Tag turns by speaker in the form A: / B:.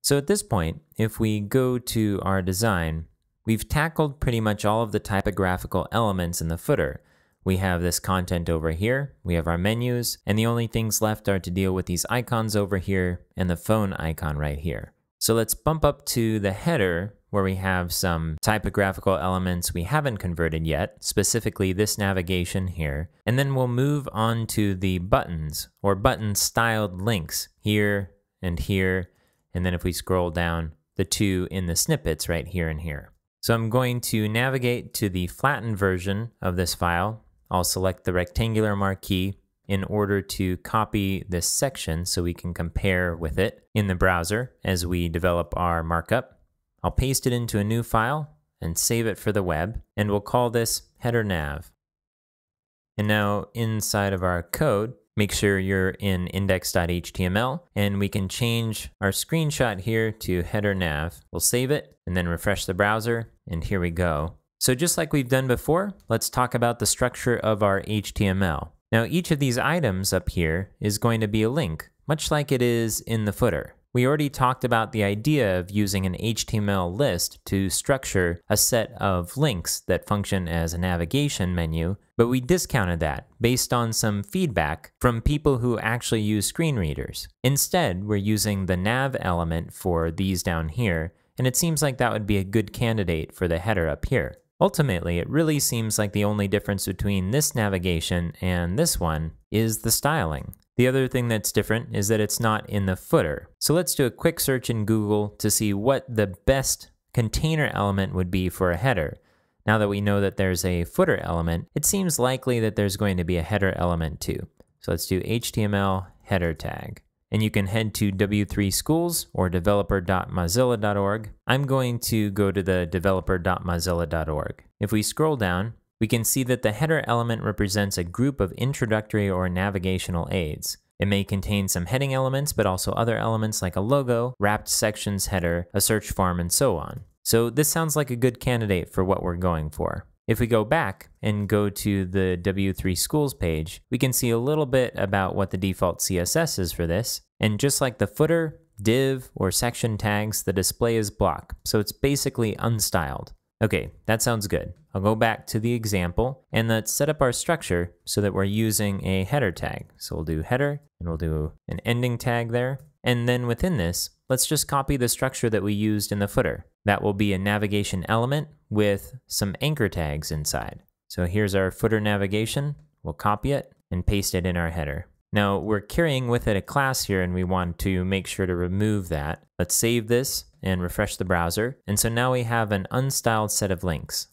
A: So at this point, if we go to our design, we've tackled pretty much all of the typographical elements in the footer. We have this content over here, we have our menus, and the only things left are to deal with these icons over here and the phone icon right here. So let's bump up to the header where we have some typographical elements we haven't converted yet, specifically this navigation here. And then we'll move on to the buttons or button styled links here and here. And then if we scroll down, the two in the snippets right here and here. So I'm going to navigate to the flattened version of this file. I'll select the rectangular marquee in order to copy this section so we can compare with it in the browser as we develop our markup. I'll paste it into a new file and save it for the web, and we'll call this header nav. And now inside of our code, make sure you're in index.html, and we can change our screenshot here to header nav. We'll save it and then refresh the browser, and here we go. So just like we've done before, let's talk about the structure of our HTML. Now each of these items up here is going to be a link, much like it is in the footer. We already talked about the idea of using an HTML list to structure a set of links that function as a navigation menu, but we discounted that based on some feedback from people who actually use screen readers. Instead, we're using the nav element for these down here, and it seems like that would be a good candidate for the header up here. Ultimately, it really seems like the only difference between this navigation and this one is the styling. The other thing that's different is that it's not in the footer. So let's do a quick search in Google to see what the best container element would be for a header. Now that we know that there's a footer element, it seems likely that there's going to be a header element too. So let's do HTML header tag. And you can head to W3 Schools or developer.mozilla.org. I'm going to go to the developer.mozilla.org. If we scroll down, we can see that the header element represents a group of introductory or navigational aids. It may contain some heading elements, but also other elements like a logo, wrapped sections header, a search form, and so on. So this sounds like a good candidate for what we're going for. If we go back and go to the W3 Schools page, we can see a little bit about what the default CSS is for this. And just like the footer, div, or section tags, the display is block, so it's basically unstyled. Okay, that sounds good. I'll go back to the example and let's set up our structure so that we're using a header tag. So we'll do header and we'll do an ending tag there. And then within this, let's just copy the structure that we used in the footer. That will be a navigation element with some anchor tags inside. So here's our footer navigation. We'll copy it and paste it in our header. Now we're carrying with it a class here and we want to make sure to remove that. Let's save this and refresh the browser. And so now we have an unstyled set of links.